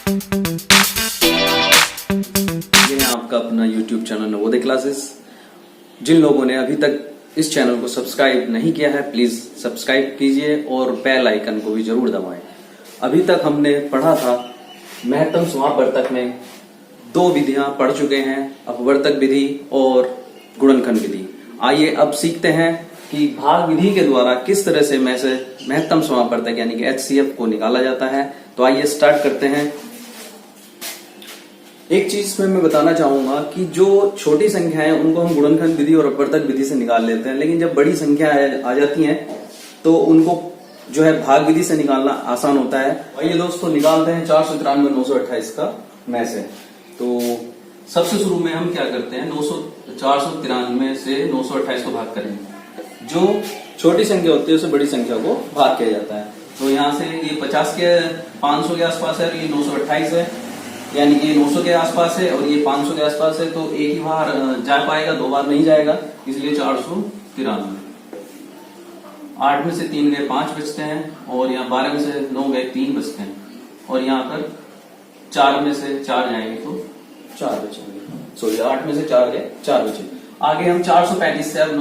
ये है आपका अपना YouTube चैनल नवोदय क्लासेस। जिन लोगों ने अभी तक इस चैनल को सब्सक्राइब नहीं किया है, प्लीज सब्सक्राइब कीजिए और बेल आइकन को भी जरूर दबाएं। अभी तक हमने पढ़ा था महत्तम समापवर्तक में दो विधियां पढ़ चुके हैं, अपवर्तक विधि और गुणनखंड विधि। आइए अब सीखते हैं कि भाग विधि के द्वारा किस तरह से महत्तम समापवर्तक यानी कि HCF को निकाला जाता है। तो आइए स्टार्ट करते हैं। एक चीज में मैं बताना चाहूंगा कि जो छोटी संख्या है उनको हम गुणनखंड विधि और अपवर्तक विधि से निकाल लेते हैं, लेकिन जब बड़ी संख्या आ जाती है तो उनको जो है भाग विधि से निकालना आसान होता है। आइए दोस्तों निकालते हैं 493 928 का में से। तो सबसे शुरू में हम क्या करते हैं, 493 से 928 को भाग करेंगे। जो छोटी संख्या होती है उसे बड़ी संख्या को भाग किया जाता है। तो यहाँ से ये 50 के 500 के आसपास है और ये 928 है, यानी कि 900 के आसपास है और ये 500 के आसपास है। तो एक ही बार जा पाएगा, दो बार नहीं जाएगा, इसलिए 493। 8 में से 3 गए 5 बचते हैं और यहाँ 12 में से 9 गए 3 बचते हैं और यहाँ पर 4 में से 4 जाएंगे तो 4 बचेंगे। सॉरी 8 में से 4 गए 4 बचे। आगे हम 435 से अब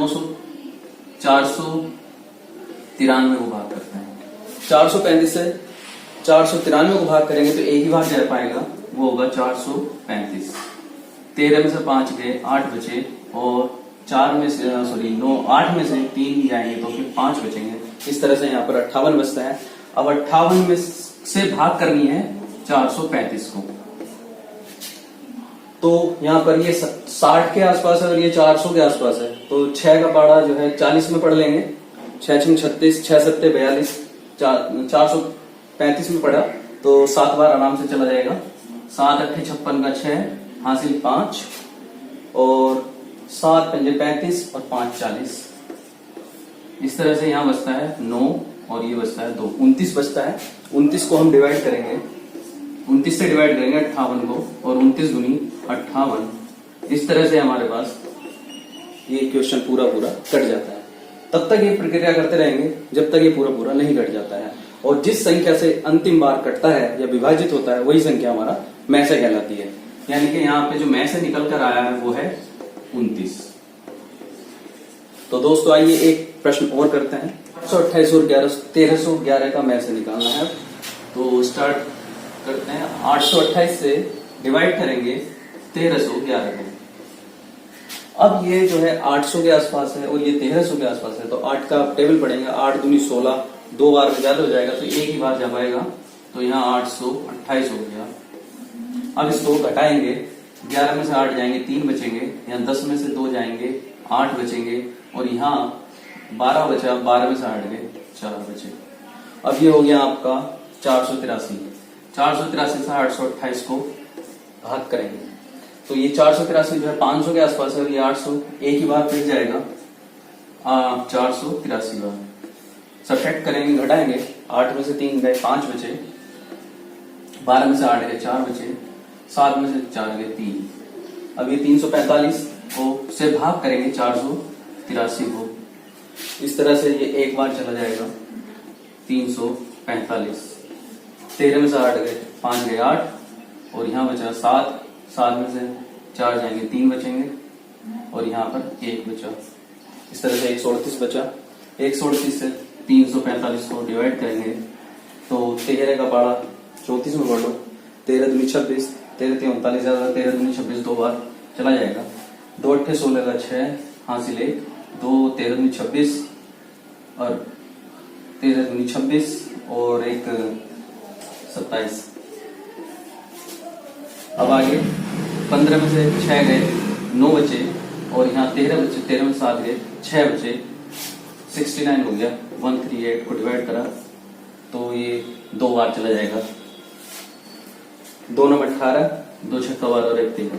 493 को भाग करते हैं। 435 से 493 को भाग करेंगे तो एक ही बार जा पाएगा, वो होगा 435। 13 में से 5 गए 8 बचे और 8 में से 3 जाएंगे तो फिर 5 बचेंगे। इस तरह से यहाँ पर 58 बचता है। अब 58 में से भाग करनी है 435 को। तो यहाँ पर ये 60 के आसपास है और ये 400 के आसपास है। तो 6 का पाड़ा जो है 40 में पढ़ लेंगे। 6 6 36, 6 7 42, 435 में पढ़ा तो 7 बार आराम से चला जाएगा। 7 8 56 का 6 हासिल 5 और 7 5 35 और 5 40। इस तरह से यहाँ बचता है 9 और ये बचता है 2, 29 बचता है। 29 को हम डिवाइड करेंगे, 29 से डिवाइड करेंगे 58 को और 29 दूनी 58। इस तरह से हमारे पास ये क्वेश्चन पूरा कट जाता है। तब तक ये प्रक्रिया करते रहेंगे जब तक ये पूरा नहीं कट जाता है। और जिस संख्या से अंतिम बार कटता है या विभाजित होता है वही संख्या हमारा में से कहलाती है। यानी कि यहाँ पे जो में से निकल कर आया है वो है 29। तो दोस्तों आइए एक प्रश्न और करते हैं। 828 और 1311 का में से निकालना है। तो स्टार्ट करते हैं। 828 से डिवाइड करेंगे 1311 को। अब ये जो है 800 के आसपास है और ये 1300 के आसपास है। तो 8 का टेबल पढ़ेंगे, 8 दूनी 16, 2 बार में ज्यादा हो जाएगा तो एक ही बार जा पाएगा। तो यहाँ 828 हो गया। अब इसको घटाएंगे, 11 में से 8 जाएंगे 3 बचेंगे, यहाँ 10 में से 2 जाएंगे 8 बचेंगे और यहाँ 12 बचा, 12 में से 8 गए 4 बचे। अब ये हो गया आपका 483। 483 से 828 को भाग करेंगे तो ये 483 जो है 500 के आसपास है और ये 800 एक ही बार फिर जाएगा 483 बार। सब्ट्रैक्ट करेंगे, घटाएंगे, 8 में से 3 गए 5 बचे, 12 में से 8 गए 4 बचे, 7 में से 4 गए 3। अब ये 345 को से भाग करेंगे 483 को। इस तरह से ये एक बार चला जाएगा 345। 13 में से 8 गए 5 गए 8 और यहाँ बचा 7, 7 में से 4 जाएंगे 3 बचेंगे और यहाँ पर 1 बचा। इस तरह से 138 बचा। 138 से 345 को डिवाइड करेंगे तो 13 का पाड़ा 34 में पढ़ लो। 13 दूनी 26, 13 3 39 ज्यादा, 13 दूनी 26 दो बार चला जाएगा। 2 8 16 का 6 हासिल 1, 2 13 दूनी 26 और 13 दूनी 26 और 1 27। अब आगे 15 में से 6 गए 9 बचे और यहाँ 13 बचे, 13 में 7 गए 6 बचे, 69 हो गया। 138 को डिवाइड करा तो ये 2 बार चला जाएगा। 2 9 18, 2 6 12 और 1 13,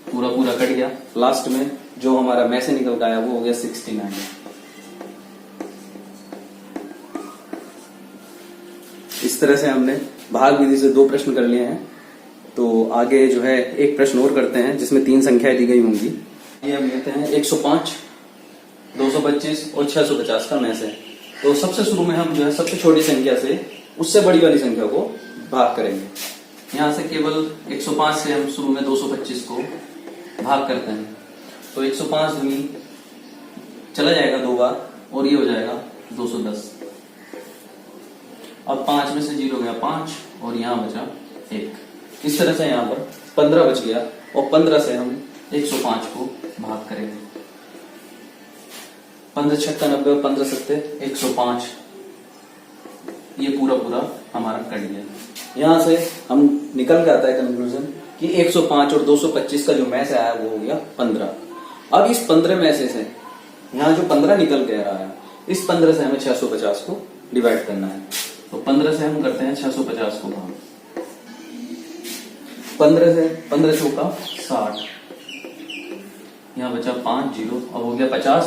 पूरा कट गया। लास्ट में जो हमारा में से निकल आया वो हो गया 69। इस तरह से हमने भाग विधि से 2 प्रश्न कर लिए हैं। तो आगे जो है एक प्रश्न और करते हैं जिसमें 3 संख्याएं दी गई होंगी। ये हम लेते हैं 105, 225 और 650 का में से। तो सबसे शुरू में हम जो है सबसे छोटी संख्या से उससे बड़ी वाली संख्या को भाग करेंगे। यहाँ से केवल 105 से हम शुरू में 225 को भाग करते हैं, तो 105 दूनी चला जाएगा 2 बार और ये हो जाएगा 210। अब 5 में से 0 गया 5 और यहाँ बचा 1। इस तरह से यहाँ पर 15 बच गया और 15 से हम 105 को भाग करेंगे। 15 छक्का 90 और 15 सत्ते 105। ये पूरा हमारा कट गया। यहां से हम निकल के आता है कंक्लूजन कि 105 और 225 का जो मैच आया वो हो गया 15। अब इस 15 में से यहाँ जो 15 निकल के आ रहा है, इस 15 से हमें 650 को डिवाइड करना है। तो 15 से हम करते हैं 650 को भाग। 15 से 15 चौका 60, यहाँ बचा 5 0, अब हो गया 50।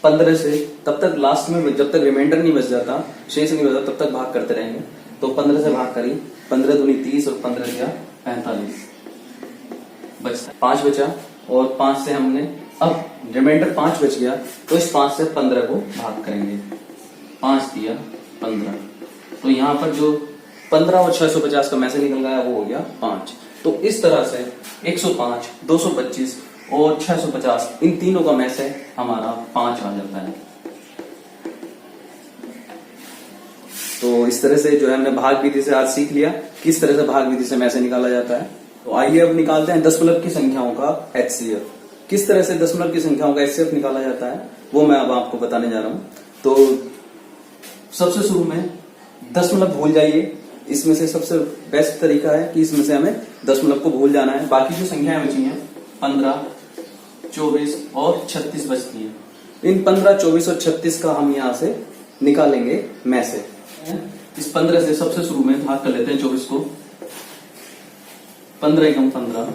15 से तब तक लास्ट में जब तक रिमाइंडर नहीं बच जाता, शेष नहीं बच जाता, तब तक भाग करते रहेंगे। तो 15 से भाग करी, 15 दूनी 30 और 15 दिया 45, बचता 5 बचा। और 5 से हमने अब रिमाइंडर 5 बच गया, तो इस 5 से 15 को भाग करेंगे। 5 दिया 15, तो यहाँ पर जो 15 और 650 का मैसेज निकल गया वो हो गया 5। तो इस तरह से 105, 225 और 650 इन तीनों का मैसेज हमारा 5 आ जाता है। तो इस तरह से जो है हमने भाग विधि से आज सीख लिया किस तरह से भाग विधि से मैसेज निकाला जाता है। तो आइए अब निकालते हैं दशमलव की संख्याओं का HCF। किस तरह से दशमलव की संख्याओं का HCF निकाला जाता है वो मैं अब आपको बताने जा रहा हूं। तो सबसे शुरू में दशमलव भूल जाइए, इसमें से सबसे बेस्ट तरीका है कि इसमें से हमें दशमलव को भूल जाना है। बाकी जो संख्याएं बची हैं 15, 24 और 36 बचती हैं। इन 15, 24 और 36 का हम यहाँ से निकालेंगे मैसेज। इस 15 से सबसे शुरू में भाग कर लेते हैं 24 को। 15 एकम 15,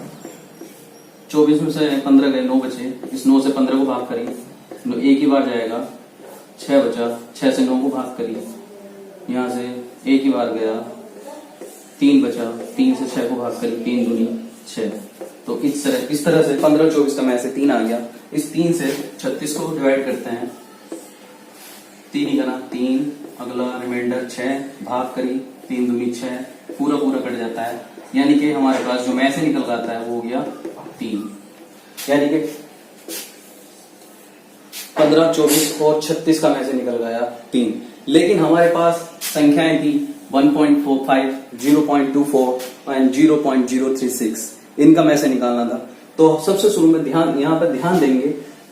24 में से 15 गए 9 बचे, इस 9 से 15 को भाग करी, एक ही बार जाएगा, 6 बचा, 6 से 9 को भाग करी, यहाँ से एक ही बार गया, 3 बचा, 3 से 6 को भाग करी, 3 दूनी 6। तो इस तरह से 15 और 24 का मैसेज 3 आ गया। इस 3 से 36 को डिवाइड करते हैं, 3 ही करना 3, अगला रिमाइंडर 6, भाग करी, 3 दूनी 6, पूरा कट जाता है। यानी कि हमारे पास जो मैसेज निकल जाता है वो हो गया 3। यानी कि 15, 24 और 36 का मैसेज निकल गया 3। लेकिन हमारे पास संख्याएं थी 1.45, 0.24 एंड 0.036, इनका मैसेज निकालना था। तो सबसे शुरू में यहाँ पर ध्यान देंगे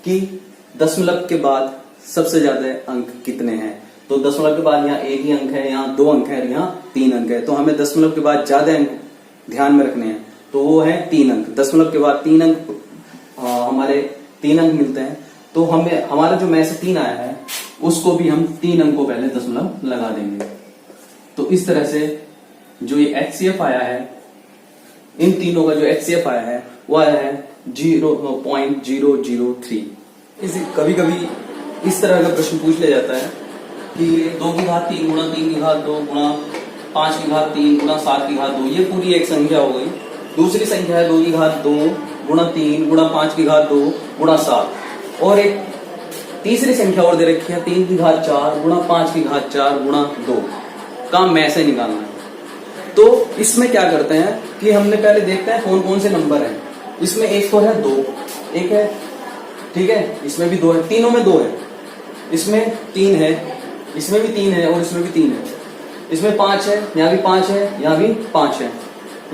कि दशमलव के बाद सबसे ज्यादा अंक कितने हैं। तो दशमलव के बाद यहाँ एक ही अंक है, यहाँ 2 अंक है और यहाँ 3 अंक है। तो हमें दशमलव के बाद ज्यादा अंक ध्यान में रखने हैं, तो वो है 3 अंक। दशमलव के बाद 3 अंक हमारे 3 अंक मिलते हैं। तो हमें हमारा जो मैसेज 3 आया है उसको भी हम 3 अंक को पहले दशमलव लगा देंगे। तो इस तरह से जो ये HCF आया है, इन तीनों का जो HCF आया है वो आया है 0.003। कभी कभी इस तरह का प्रश्न पूछ लिया जाता है कि 2 की घात 3 गुणा 3 की घात 2 गुणा 5 की घात 3 गुणा 7 की घात 2, ये पूरी एक संख्या हो गई। दूसरी संख्या है 2 की घात 2 गुणा 3 गुणा 5 की घात 2 गुणा 7, और एक तीसरी संख्या और दे रखी है 3 की घात 4 गुणा 5 की घात 4 गुणा 2 का मैसेज निकालना है। तो इसमें क्या करते हैं कि हमने पहले देखते हैं कौन कौन से नंबर हैं। इसमें एक तो है 2, एक है, ठीक है, इसमें भी 2 है, तीनों में 2 है, इसमें 3 है, इसमें भी 3 है और इसमें भी 3 है, इसमें 5 है, यहाँ भी 5 है, यहाँ भी 5 है,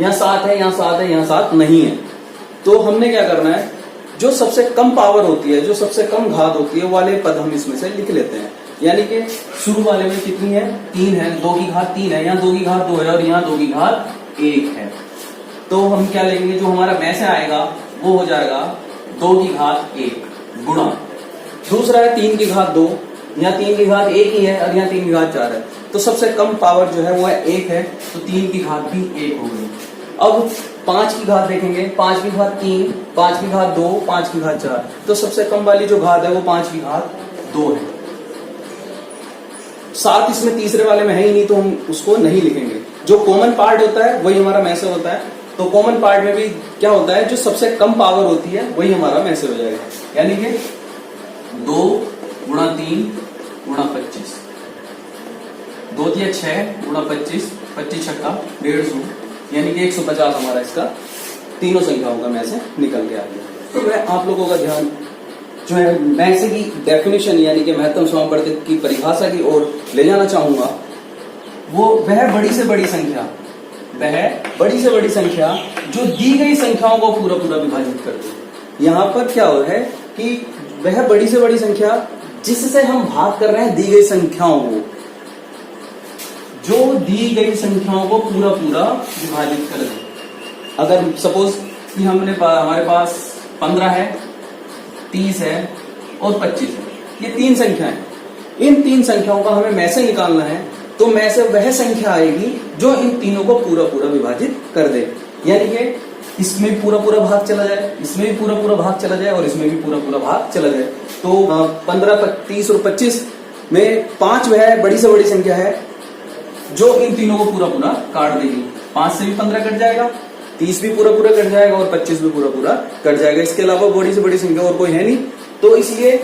यहाँ 7 है, यहाँ 7 है, यहाँ 7 नहीं है। तो हमने क्या करना है, जो सबसे कम पावर होती है, जो सबसे कम घात होती है, वो वाले पद हम इसमें से लिख लेते हैं। यानी कि शुरू वाले में कितनी है, 3 है, 2 की घात 3 है, यहाँ 2 की घात 2 है और यहाँ 2 की घात 1 है। तो हम क्या लेंगे, जो हमारा मैसेज आएगा वो हो जाएगा 2 की घात 1 गुणा, दूसरा है 3 की घात 2, यहाँ 3 की घात 1 ही है और यहाँ 3 की घात 4 है। तो सबसे कम पावर जो है वो है 1 है, तो 3 की घात भी 1 हो गई। अब 5 की घात देखेंगे, 5 की घात 3, 5 की घात 2, 5 की घात 4, तो सबसे कम वाली जो घात है वो 5 की घात 2 है। 7 इसमें तीसरे वाले में है ही नहीं, तो हम उसको नहीं लिखेंगे। जो कॉमन पार्ट होता है वही हमारा मैसेज होता है। तो कॉमन पार्ट में भी क्या होता है, जो सबसे कम पावर होती है वही हमारा मैसेज हो जाएगा। यानी कि 2 गुणा 3 गुणा 25, 2 दिया 6 गुणा 25, 25 छक्का 150, यानी कि 150 हमारा इसका तीनों संख्याओं का में से निकल के आ गया। तो मैं आप लोगों का ध्यान जो है मैं से की डेफिनेशन यानी कि महत्तम समापवर्तित की परिभाषा की ओर ले जाना चाहूंगा। वह बड़ी से बड़ी संख्या जो दी गई संख्याओं को पूरा पूरा विभाजित कर दे। यहाँ पर क्या हो है कि वह बड़ी से बड़ी संख्या जिससे हम भाग कर रहे हैं दी गई संख्याओं को, जो दी गई संख्याओं को पूरा पूरा विभाजित कर दे। अगर सपोज कि हमारे पास 15 है, 30 है और 25 है, ये तीन संख्या है। इन तीन संख्याओं का हमें में से निकालना है, तो में से वह संख्या आएगी जो इन तीनों को पूरा पूरा विभाजित कर दे। यानी कि इसमें भी पूरा पूरा भाग चला जाए, इसमें भी पूरा पूरा भाग चला जाए और इसमें भी पूरा पूरा भाग चला जाए। तो 15, 30 और 25 में 5 वह बड़ी से बड़ी संख्या है जो इन तीनों को पूरा पूरा काट देगी। 5 से भी 15 कट जाएगा, 30 भी पूरा पूरा कट जाएगा और 25 भी पूरा पूरा कट जाएगा। इसके अलावा बड़ी से बड़ी संख्या और कोई है नहीं। तो इसलिए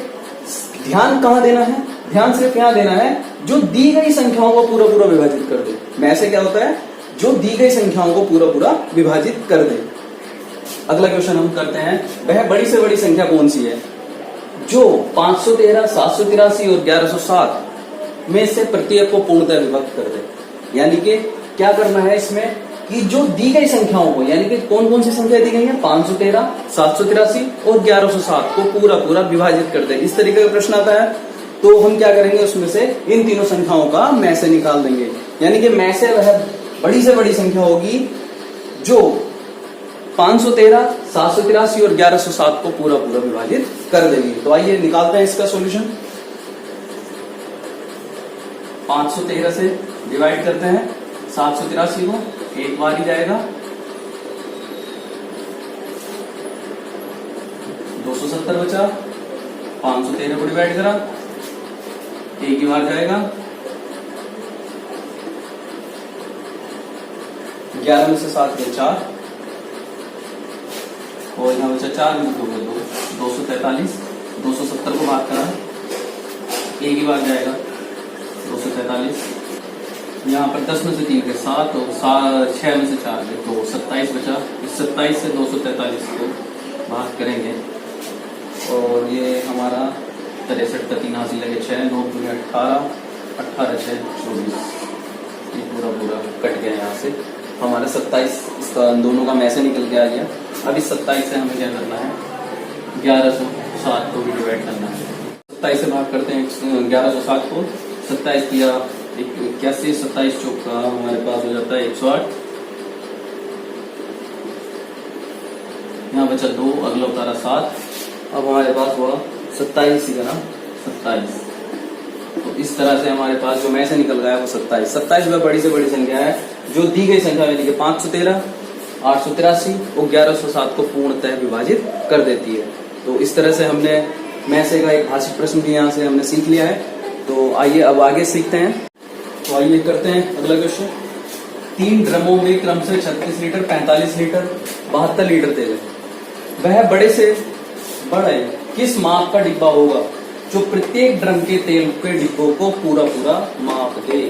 ध्यान कहाँ देना है? ध्यान सिर्फ यहाँ देना है जो दी गई संख्याओं को पूरा पूरा विभाजित कर दे। में से क्या होता है? जो दी गई संख्याओं को पूरा पूरा विभाजित कर दे। अगला क्वेश्चन हम करते हैं, वह बड़ी से बड़ी संख्या कौन सी है जो 513, 783 और 1107 में से प्रत्येक को पूर्णतः विभक्त कर दे। यानी कि क्या करना है इसमें कि जो दी गई संख्याओं को, यानी कि कौन कौन सी संख्या दी गई है, 513, 783 और 1107 को पूरा पूरा विभाजित कर दे। इस तरीके का प्रश्न आता है तो हम क्या करेंगे, उसमें से इन तीनों संख्याओं का में से निकाल देंगे। यानी कि में से वह बड़ी से बड़ी संख्या होगी जो 513, 783 और 1107 को पूरा पूरा विभाजित कर देगी। तो आइए निकालते हैं इसका सॉल्यूशन। 513 से डिवाइड करते हैं 783 को, एक बार ही जाएगा, 270 बचा, 513 को डिवाइड करा, एक ही बार जाएगा, 11 में से 7 गए 4 और यहाँ बचा 4 में 2 गए 2, 243, 270 को भाग करा, एक ही बार जाएगा, 243, यहाँ पर 10 में से 3 के 7 और 6 में से 4 के 2, 27 बचा। इस 27 से 243 को भाग करेंगे और ये हमारा 63 का 3 हासिल लगे 6, 9 दूनी 18, 18 6 24, ये पूरा पूरा कट गया यहाँ से। हमारा 27 इसका दोनों का में से निकल के आ गया। अब इस 27 से हमें क्या करना है, 1107 को भी डिवाइड करना है। 27 से भाग करते हैं 1107 को, 27 किया 81, 27 चौका हमारे पास हो जाता है 108, यहाँ बचा 2, अगला उतारा 7, अब हमारे पास हुआ 27 ही ना, 27। तो इस तरह से हमारे पास जो में से निकल गया वो 27। 27 में बड़ी से बड़ी संख्या है जो दी गई संख्या यानी कि 513, 883 और 1107 को पूर्णतः विभाजित कर देती है। तो इस तरह से हमने में से का एक भाषिक प्रश्न भी यहाँ से हमने सीख लिया है। तो आइए अब आगे सीखते हैं। तो आइए करते हैं अगला क्वेश्चन। 3 ड्रमों में क्रम से 36 लीटर, 45 लीटर, 72 लीटर तेल है। वह बड़े से बड़े किस माप का डिब्बा होगा जो प्रत्येक ड्रम के तेल के डिब्बों को पूरा पूरा माप दे।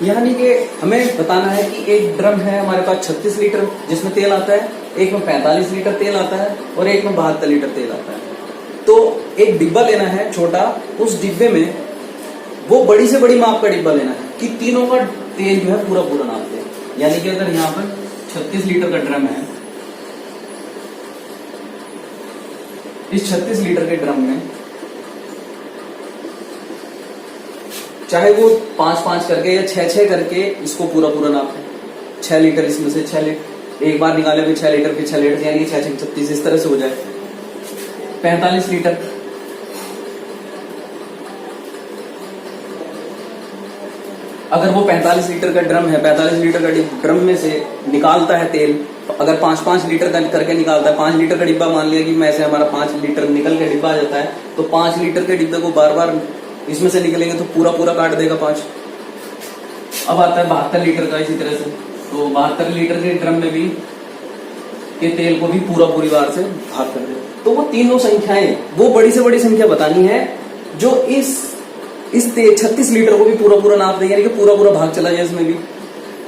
यानी कि हमें बताना है कि एक ड्रम है हमारे पास 36 लीटर जिसमें तेल आता है, एक में 45 लीटर तेल आता है और एक में 72 लीटर तेल आता है। तो एक डिब्बा लेना है छोटा, उस डिब्बे में वो बड़ी से बड़ी माप का डिब्बा लेना है कि तीनों का तेल जो है पूरा पूरा नाप दे। यानी कि अगर यहाँ पर 36 लीटर का ड्रम है, इस 36 लीटर के ड्रम में चाहे वो 5-5 करके या 6-6 करके इसको पूरा पूरा नापे। 6 लीटर इसमें से 6 लीटर एक बार निकाले फिर 6 लीटर फिर 6 लीटर, यानी 6 36 इस तरह से हो जाए। 45 लीटर अगर वो 45 लीटर का ड्रम है, 45 लीटर का ड्रम में से निकालता है तेल, अगर 5-5 लीटर का करके निकालता है, 5 लीटर का डिब्बा मान लिया कि में से हमारा 5 लीटर निकल के डिब्बा आ जाता है, तो 5 लीटर के डिब्बे को बार बार इसमें से निकलेंगे तो पूरा पूरा काट देगा 5। अब आता है 72 लीटर का इसी तरह से, तो 72 लीटर के ड्रम में भी के तेल को भी पूरा पूरी बार से भाग कर दे। तो वो तीनों संख्याएं, वो बड़ी से बड़ी संख्या बतानी है जो इस 36 लीटर को भी पूरा पूरा नाप दे, यानी कि पूरा पूरा भाग चला जाए इसमें भी।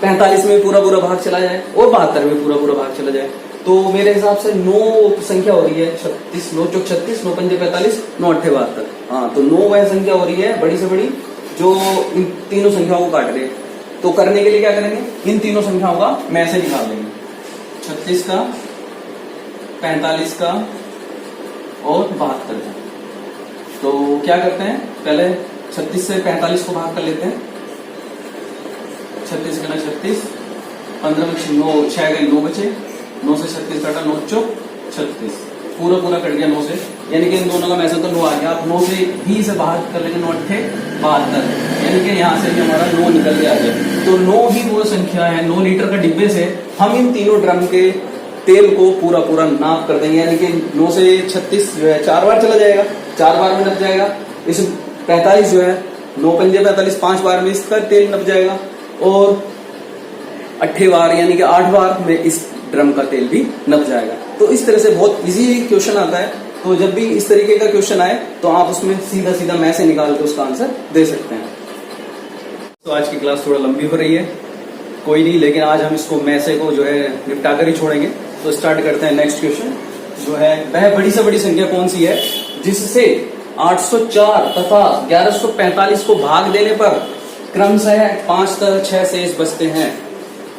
45 में पूरा पूरा भाग चला जाए और 72 में पूरा पूरा भाग चला जाए। तो मेरे हिसाब से 9 संख्या हो रही है, 36, 9 चौक 36, 9 पंजे 45, 9 अट्ठे 72। हाँ, तो 9 वह संख्या हो रही है बड़ी से बड़ी जो इन तीनों संख्याओं को काट रही है। तो करने के लिए क्या करेंगे, इन तीनों संख्याओं का मैं से निकाल देंगे, 36 का, 45 का और 72 का। तो क्या करते हैं, पहले 36 से 45 को भाग कर लेते हैं। 36 का 36, 15 में 9, 6 गए 9 बचे, 9 से 36 काटा, 9 चौक 36, पूरा पूरा कट गया 9 से, यानी कि इन दोनों का मैसे तो 9 आ गया। आप 9 से ही से बाहर कर लेंगे, 9 अट्ठे 72, यानी कि यहाँ से भी हमारा 9 निकल के आ गया। तो 9 ही वो संख्या है, 9 लीटर का डिब्बे से हम इन तीनों ड्रम के तेल को पूरा पूरा नाप कर देंगे, यानी कि 9 से 36 जो है 4 बार चला जाएगा, 4 बार में नप जाएगा। इस 45 जो है 9 पंजे 45, 5 बार में इसका तेल नप जाएगा और 8 बार यानी कि 8 बार में इस ड्रम का तेल भी नप जाएगा। तो इस तरह से बहुत इजी क्वेश्चन आता है। तो जब भी इस तरीके का क्वेश्चन आए तो आप उसमें सीधा सीधा मैं से निकाल के उसका आंसर दे सकते हैं। तो आज की क्लास थोड़ा लंबी हो रही है, कोई नहीं, लेकिन आज हम इसको मैं से को जो है निपटा कर ही छोड़ेंगे। तो स्टार्ट करते हैं। नेक्स्ट क्वेश्चन जो है वह बड़ी से बड़ी संख्या कौन सी है जिससे 804 तथा 1145 को भाग देने पर क्रमशः 5 तथा 6 शेष बचते हैं।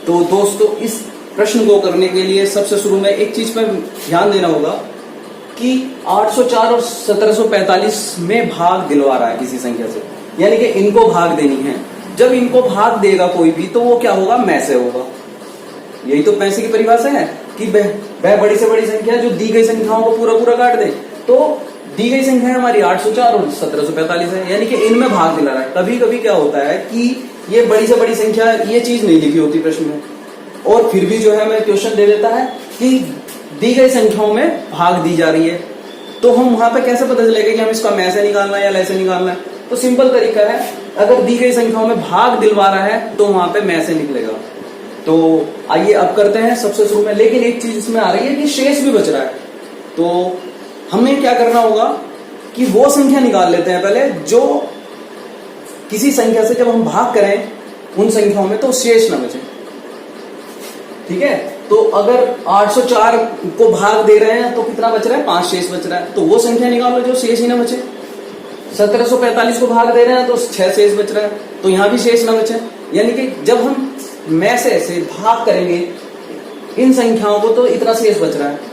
तो दोस्तों इस प्रश्न को करने के लिए सबसे शुरू में एक चीज पर ध्यान देना होगा कि 804 और 1745 में भाग दिलवा रहा है किसी संख्या से, यानी कि इनको भाग देनी है। जब इनको भाग देगा कोई भी तो वो क्या होगा, मैं से होगा। यही तो पैसे की परिभाषा है कि वह बड़ी से बड़ी संख्या जो दी गई संख्याओं को पूरा पूरा काट दे। तो दी गई संख्या हमारी 804 और 1745 है, यानी कि इनमें भाग दिला रहा है। कभी कभी क्या होता है कि ये बड़ी से बड़ी संख्या, ये चीज नहीं लिखी होती प्रश्न में, और फिर भी जो है हमें क्वेश्चन दे देता है कि दी गई संख्याओं में भाग दी जा रही है। तो हम वहां पे कैसे पता चलेगा कि हम इसका मैं से निकालना है या ले से निकालना है? तो सिंपल तरीका है, अगर दी गई संख्याओं में भाग दिलवा रहा है तो वहां पे मैं से निकलेगा। तो आइए अब करते हैं सबसे शुरू में, लेकिन एक चीज इसमें आ रही है कि शेष भी बच रहा है। तो हमें क्या करना होगा कि वो संख्या निकाल लेते हैं पहले जो किसी संख्या से जब हम भाग करें उन संख्याओं में तो शेष ना बचे। ठीक है, तो अगर 804 को भाग दे रहे हैं तो कितना बच रहा है, 5 शेष बच रहा है। तो वो संख्या निकालो जो शेष ही ना बचे। 1745 को भाग दे रहे हैं तो 6 शेष बच रहा है, तो यहां भी शेष ना बचे। यानी कि जब हम मैं से भाग करेंगे इन संख्याओं को तो इतना शेष बच रहा है।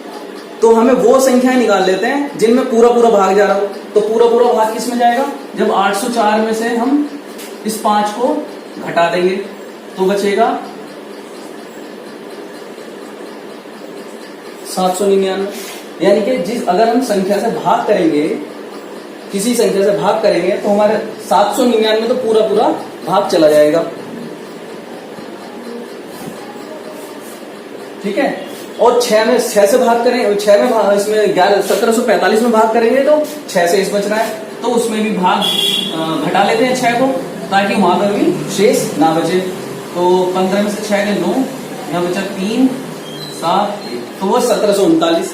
तो हमें वो संख्याएं निकाल लेते हैं जिनमें पूरा पूरा भाग जा रहा हो। तो पूरा पूरा भाग किस में जाएगा, जब 804 में से हम इस 5 को घटा देंगे तो बचेगा 799। यानी कि अगर हम संख्या से भाग करेंगे, किसी संख्या से भाग करेंगे तो हमारे 799 में तो पूरा पूरा भाग चला जाएगा। ठीक है, और 6 से भाग करें, 6 में भाग, इसमें 1745 में भाग करेंगे तो 6 शेष बच रहा है, तो उसमें भी भाग घटा लेते हैं 6 को, ताकि वहां पर भी शेष ना बचे। तो 15 में से 6 के 9, यहाँ बचा 3, 7, 1, तो वो 1739।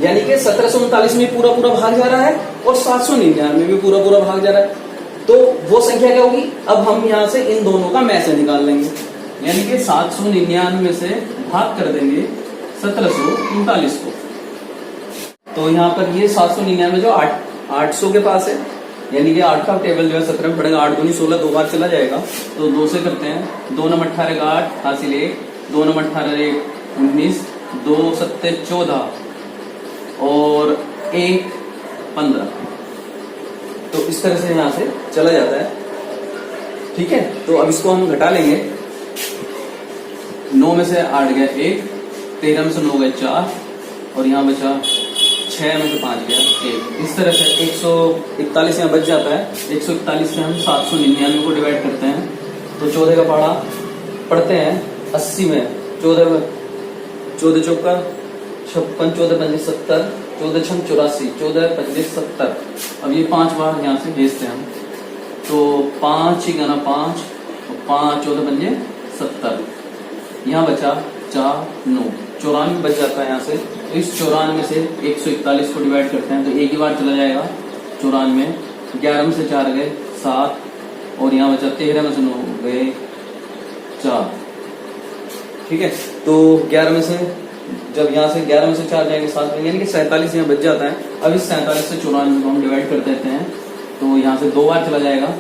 यानी कि 1739 में पूरा पूरा भाग जा रहा है और 799 में भी पूरा पूरा भाग जा रहा है। तो वो संख्या क्या होगी, अब हम यहाँ से इन दोनों का मैं से निकाल लेंगे, यानी कि 799 में से भाग कर देंगे 1739 को। तो यहाँ पर ये 799 जो 800 के पास है, यानी कि 8 का टेबल जो है 17 में पड़ेगा, 8 दूनी 16, 2 बार चला जाएगा। तो 2 से करते हैं, 2 नम 18 का 8 हासिल 1, 2 नम 18 1 19, 2 सत्ते 14 और 1 15। तो इस तरह से यहां से चला जाता है। ठीक है, तो अब इसको हम घटा लेंगे। 9 में से 8 गया 1, 13 में से 9 गए 4 और यहाँ बचा 6 में से 5 गया 1। इस तरह से 141 यहाँ बच जाता है। 141 से हम 799 को डिवाइड करते हैं तो 14 का पहाड़ा पढ़ते हैं 80 में, 14 चौका 56, 14 पंजे 70, 14 छम 84, 14 पंजे 70। अब ये 5 बार यहाँ से भेजते हैं हम, तो 5 ही गाना 5, 5 14 पंजे 70। यहाँ बचा 4 9, 94 बच जाता है यहाँ से। इस 94 से 141 को डिवाइड करते हैं तो एक ही बार चला जाएगा 94। 11 में से 4 गए 7 और यहाँ बचा 13 में से 9 गए 4। ठीक है। तो 11 में से जब यहाँ से 11 में से 4 जाएंगे 7 में, यानी कि 47 यहाँ बच जाता है। अब इस 47 से 94 को हम डिवाइड कर देते हैं, तो यहाँ से 2 बार चला जाएगा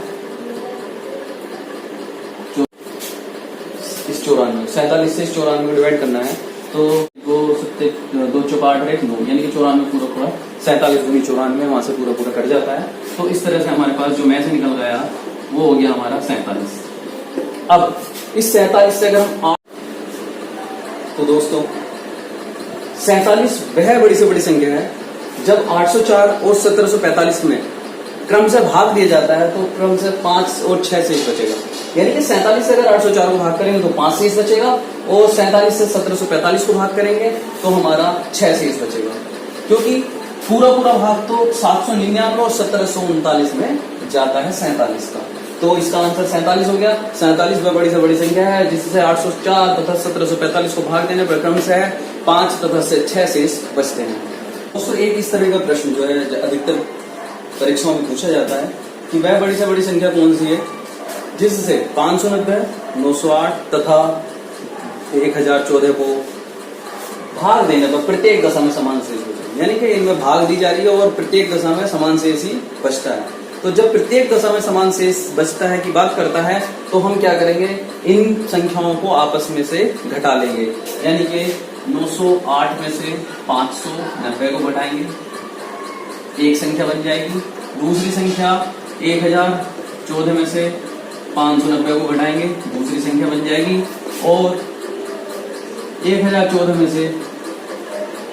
इस 94, 47 से इस 94 को डिवाइड करना है, तो 2 चौक 8 और 1 9, यानी कि 94 पूरा पूरा 47 दूनी 94 वहां से पूरा पूरा कट जाता है। तो इस तरह से हमारे पास जो में से निकल गया वो हो गया हमारा 47। अब इस 47 से अगर हम तो दोस्तों 47 वह बड़ी से बड़ी संख्या है जब 804 और 1745 में क्रम से भाग दिया जाता है, तो क्रम से 5 और 6 से 1 बचेगा। यानी कि 47 से अगर 804 को भाग करेंगे तो 5 से 1 बचेगा, और 47 से 1745 को भाग करेंगे तो हमारा 6 से 1 बचेगा, क्योंकि पूरा पूरा भाग तो 799 और 1739 में जाता है 47 का। तो इसका आंसर 47 हो गया। 47 वह बड़ी से बड़ी संख्या है जिससे 804 तथा 1745 को भाग देने पर क्रम से 5 तथा 6 से बचते हैं। दोस्तों एक इस तरह का प्रश्न जो है अधिकतर परीक्षाओं में पूछा जाता है कि वह बड़ी से बड़ी संख्या कौन सी है जिससे 590, 908 तथा 1014 को भाग देने पर प्रत्येक दशा में समान शेष बचे। यानी कि इनमें भाग दी जा रही है और प्रत्येक दशा में समान शेष ही बचता है। तो जब प्रत्येक दशा में समान शेष बचता है की बात करता है, तो हम क्या करेंगे, इन संख्याओं को आपस में से घटा लेंगे। यानी कि 908 में से 590 को घटाएंगे, एक संख्या बन जाएगी। दूसरी संख्या 1014 में से 590 को घटाएंगे, दूसरी संख्या बन जाएगी। और 1014 में से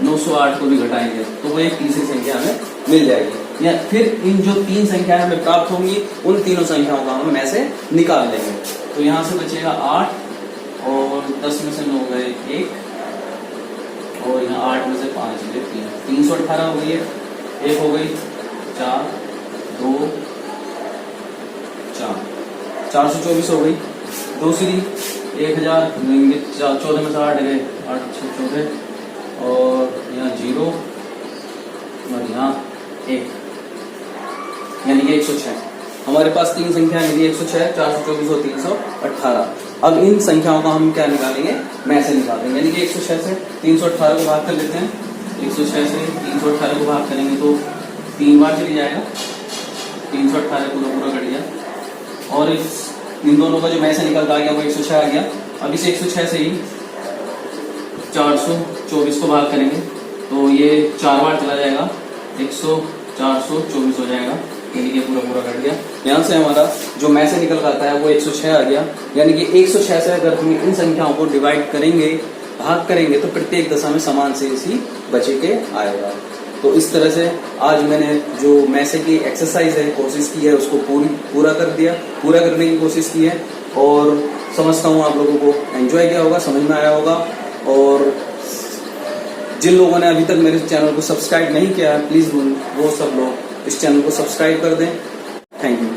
908 को भी घटाएंगे तो वो एक तीसरी संख्या हमें मिल जाएगी। या फिर इन जो 3 संख्याएं हमें प्राप्त होंगी उन तीनों संख्याओं का हम में से निकाल लेंगे। तो यहाँ से बचेगा 8 और 10 में से 9 गए 1 और यहाँ 8 में से 5 गए 3, 318 हो गई है, 1 हो गई 4, 2, 4, 424 हो गई। दूसरी 1014 में से 8 गए 8 6 14 और यहाँ 0 और यहाँ 1, यानी कि 106। हमारे पास 3 संख्याएं मिली, 106, 424 और 318। अब इन संख्याओं का हम क्या निकालेंगे, में से निकालेंगे। यानी कि 106 से 318 को भाग कर लेते हैं। 106 से 318 को भाग करेंगे तो 3 बार चली जाएगा, 318 पूरा पूरा कट गया। और इन दोनों का जो में से निकल आ गया वो 106 आ गया। अब इस 106 से ही 424 को भाग करेंगे तो ये 4 बार चला जाएगा, 424 हो जाएगा, यानी कि पूरा पूरा कट गया। यहाँ से हमारा जो में से निकल आता है वो 106 आ गया। यानी कि 106 से अगर हम इन संख्याओं को डिवाइड करेंगे, भाग करेंगे, तो प्रत्येक दशा में समान शेष ही बचे के आएगा। तो इस तरह से आज मैंने जो में से की एक्सरसाइज है कोशिश की है उसको पूरा करने की कोशिश की है, और समझता हूँ आप लोगों को एंजॉय किया होगा, समझ में आया होगा। और जिन लोगों ने अभी तक मेरे चैनल को सब्सक्राइब नहीं किया है, प्लीज वो सब लोग इस चैनल को सब्सक्राइब कर दें। Thank you.